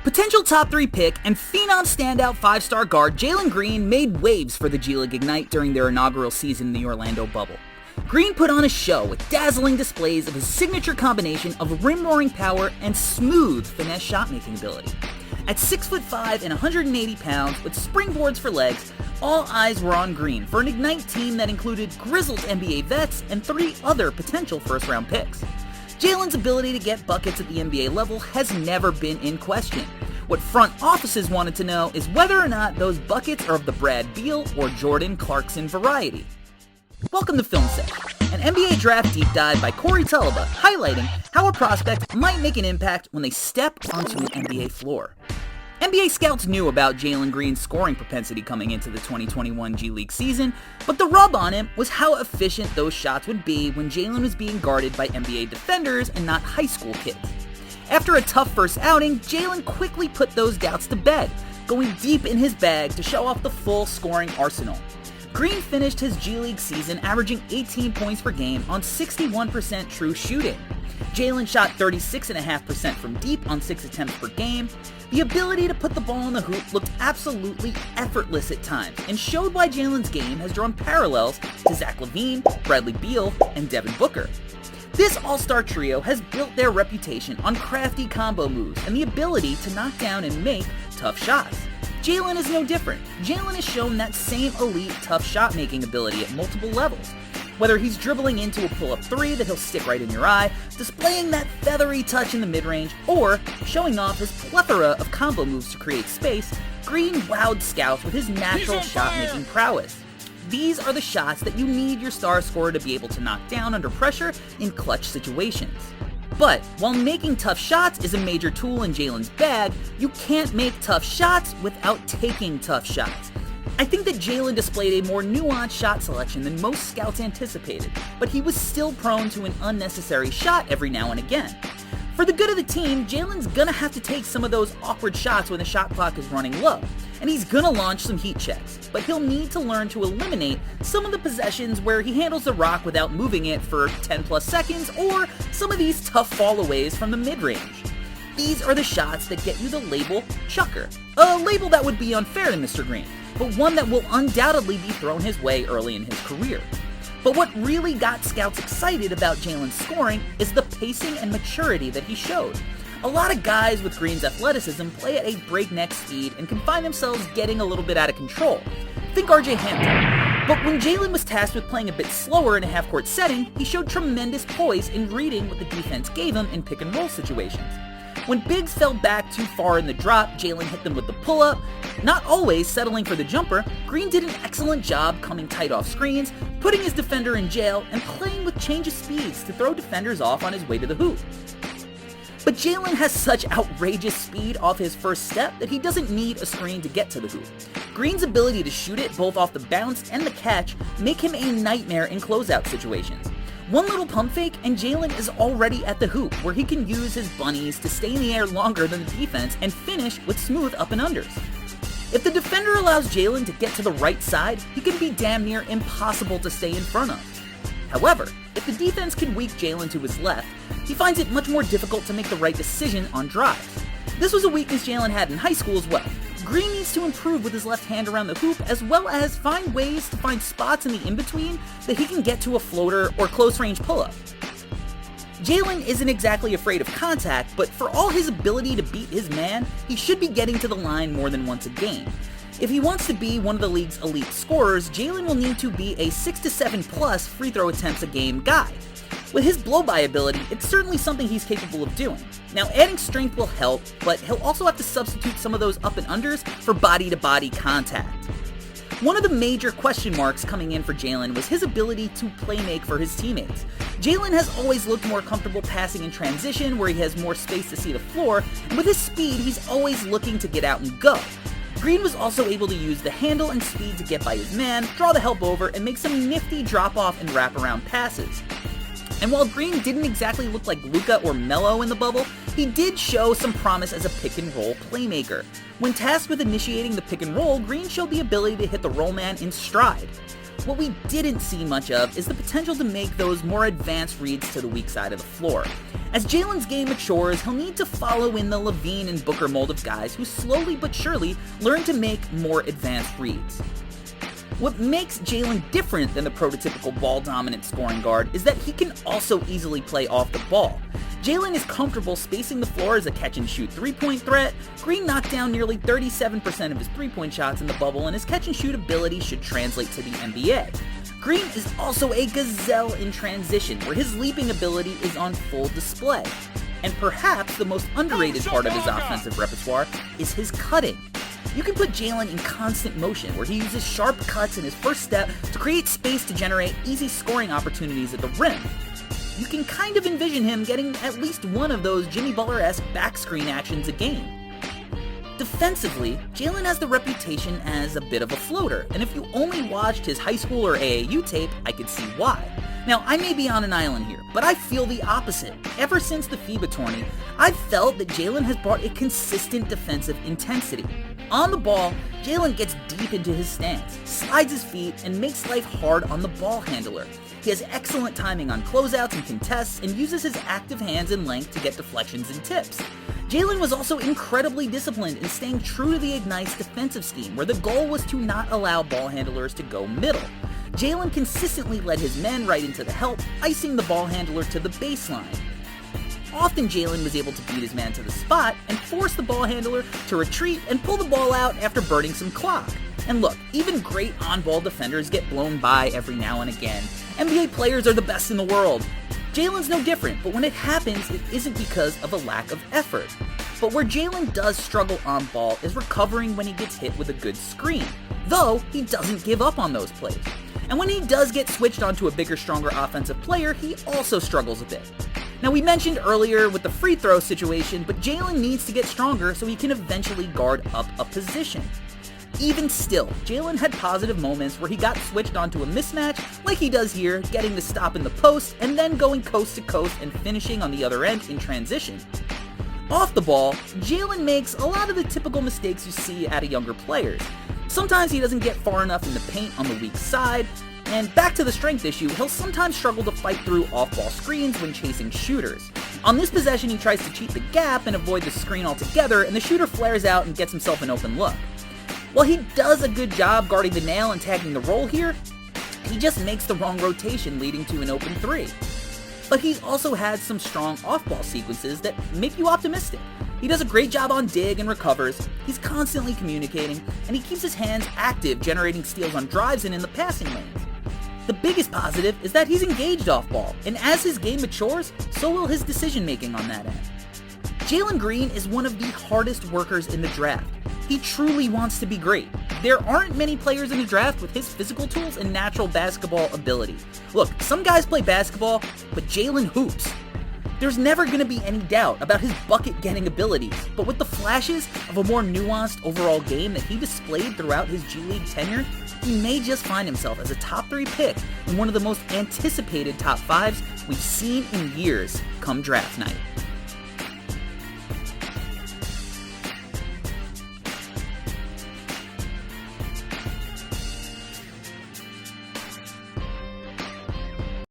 Potential top 3 pick and phenom standout 5-star guard Jalen Green made waves for the G League Ignite during their inaugural season in the Orlando bubble. Green put on a show with dazzling displays of his signature combination of rim-roaring power and smooth finesse shot-making ability. At 6'5" and 180 pounds with springboards for legs, all eyes were on Green for an Ignite team that included grizzled NBA vets and 3 other potential first-round picks. Jalen's ability to get buckets at the NBA level has never been in question. What front offices wanted to know is whether or not those buckets are of the Brad Beal or Jordan Clarkson variety. Welcome to Film Sesh, an NBA draft deep dive by Corey Tulaba, highlighting how a prospect might make an impact when they step onto an NBA floor. NBA scouts knew about Jalen Green's scoring propensity coming into the 2021 G League season, but the rub on him was how efficient those shots would be when Jalen was being guarded by NBA defenders and not high school kids. After a tough first outing, Jalen quickly put those doubts to bed, going deep in his bag to show off the full scoring arsenal. Green finished his G League season averaging 18 points per game on 61% true shooting. Jalen shot 36.5% from deep on 6 attempts per game. The ability to put the ball in the hoop looked absolutely effortless at times and showed why Jalen's game has drawn parallels to Zach LaVine, Bradley Beal, and Devin Booker. This all-star trio has built their reputation on crafty combo moves and the ability to knock down and make tough shots. Jalen is no different. Jalen has shown that same elite tough shot-making ability at multiple levels. Whether he's dribbling into a pull-up 3 that he'll stick right in your eye, displaying that feathery touch in the mid-range, or showing off his plethora of combo moves to create space, Green wowed scouts with his natural shot-making prowess. These are the shots that you need your star scorer to be able to knock down under pressure in clutch situations. But while making tough shots is a major tool in Jalen's bag, you can't make tough shots without taking tough shots. I think that Jalen displayed a more nuanced shot selection than most scouts anticipated, but he was still prone to an unnecessary shot every now and again. For the good of the team, Jalen's gonna have to take some of those awkward shots when the shot clock is running low, and he's gonna launch some heat checks, but he'll need to learn to eliminate some of the possessions where he handles the rock without moving it for 10 plus seconds, or some of these tough fallaways from the mid-range. These are the shots that get you the label chucker, a label that would be unfair to Mr. Green, but one that will undoubtedly be thrown his way early in his career. But what really got scouts excited about Jalen's scoring is the pacing and maturity that he showed. A lot of guys with Green's athleticism play at a breakneck speed and can find themselves getting a little bit out of control. Think RJ Hampton. But when Jalen was tasked with playing a bit slower in a half-court setting, he showed tremendous poise in reading what the defense gave him in pick-and-roll situations. When bigs fell back too far in the drop, Jalen hit them with the pull-up. Not always settling for the jumper, Green did an excellent job coming tight off screens, putting his defender in jail, and playing with change of speeds to throw defenders off on his way to the hoop. But Jalen has such outrageous speed off his first step that he doesn't need a screen to get to the hoop. Green's ability to shoot it both off the bounce and the catch make him a nightmare in closeout situations. One little pump fake and Jalen is already at the hoop, where he can use his bunnies to stay in the air longer than the defense and finish with smooth up and unders. If the defender allows Jalen to get to the right side, he can be damn near impossible to stay in front of. However, if the defense can weak Jalen to his left, he finds it much more difficult to make the right decision on drives. This was a weakness Jalen had in high school as well. Green needs to improve with his left hand around the hoop, as well as find ways to find spots in the in-between that he can get to a floater or close-range pull-up. Jalen isn't exactly afraid of contact, but for all his ability to beat his man, he should be getting to the line more than once a game. If he wants to be one of the league's elite scorers, Jalen will need to be a 6 to 7 plus free throw attempts a game guy. With his blow-by ability, it's certainly something he's capable of doing. Now, adding strength will help, but he'll also have to substitute some of those up and unders for body-to-body contact. One of the major question marks coming in for Jalen was his ability to play-make for his teammates. Jalen has always looked more comfortable passing in transition, where he has more space to see the floor, and with his speed, he's always looking to get out and go. Green was also able to use the handle and speed to get by his man, draw the help over, and make some nifty drop-off and wrap-around passes. And while Green didn't exactly look like Luka or Melo in the bubble, he did show some promise as a pick-and-roll playmaker. When tasked with initiating the pick-and-roll, Green showed the ability to hit the roll man in stride. What we didn't see much of is the potential to make those more advanced reads to the weak side of the floor. As Jalen's game matures, he'll need to follow in the Levine and Booker mold of guys who slowly but surely learn to make more advanced reads. What makes Jalen different than the prototypical ball-dominant scoring guard is that he can also easily play off the ball. Jalen is comfortable spacing the floor as a catch-and-shoot three-point threat. Green knocked down nearly 37% of his three-point shots in the bubble, and his catch-and-shoot ability should translate to the NBA. Green is also a gazelle in transition, where his leaping ability is on full display. And perhaps the most underrated part of his offensive repertoire is his cutting. You can put Jalen in constant motion, where he uses sharp cuts in his first step to create space to generate easy scoring opportunities at the rim. You can kind of envision him getting at least one of those Jimmy Butler-esque backscreen actions a game. Defensively, Jalen has the reputation as a bit of a floater, and if you only watched his high school or AAU tape, I could see why. Now, I may be on an island here, but I feel the opposite. Ever since the FIBA tourney, I've felt that Jalen has brought a consistent defensive intensity. On the ball, Jalen gets deep into his stance, slides his feet, and makes life hard on the ball handler. He has excellent timing on closeouts and contests, and uses his active hands and length to get deflections and tips. Jalen was also incredibly disciplined in staying true to the Ignite's defensive scheme, where the goal was to not allow ball handlers to go middle. Jalen consistently led his men right into the help, icing the ball handler to the baseline. Often Jalen was able to beat his man to the spot and force the ball handler to retreat and pull the ball out after burning some clock. And look, even great on-ball defenders get blown by every now and again. NBA players are the best in the world. Jalen's no different, but when it happens, it isn't because of a lack of effort. But where Jalen does struggle on ball is recovering when he gets hit with a good screen, though he doesn't give up on those plays. And when he does get switched onto a bigger, stronger offensive player, he also struggles a bit. Now, we mentioned earlier with the free throw situation, but Jalen needs to get stronger so he can eventually guard up a position. Even still, Jalen had positive moments where he got switched onto a mismatch, like he does here, getting the stop in the post, and then going coast to coast and finishing on the other end in transition. Off the ball, Jalen makes a lot of the typical mistakes you see out of younger players. Sometimes he doesn't get far enough in the paint on the weak side, and back to the strength issue, he'll sometimes struggle to fight through off-ball screens when chasing shooters. On this possession, he tries to cheat the gap and avoid the screen altogether, and the shooter flares out and gets himself an open look. While he does a good job guarding the nail and tagging the roll here, he just makes the wrong rotation leading to an open three. But he's also had some strong off-ball sequences that make you optimistic. He does a great job on dig and recovers, he's constantly communicating, and he keeps his hands active generating steals on drives and in the passing lanes. The biggest positive is that he's engaged off-ball, and as his game matures, so will his decision-making on that end. Jalen Green is one of the hardest workers in the draft. He truly wants to be great. There aren't many players in the draft with his physical tools and natural basketball ability. Look, some guys play basketball, but Jalen hoops. There's never going to be any doubt about his bucket-getting abilities, but with the flashes of a more nuanced overall game that he displayed throughout his G League tenure, he may just find himself as a top 3 pick in one of the most anticipated top 5s we've seen in years come draft night.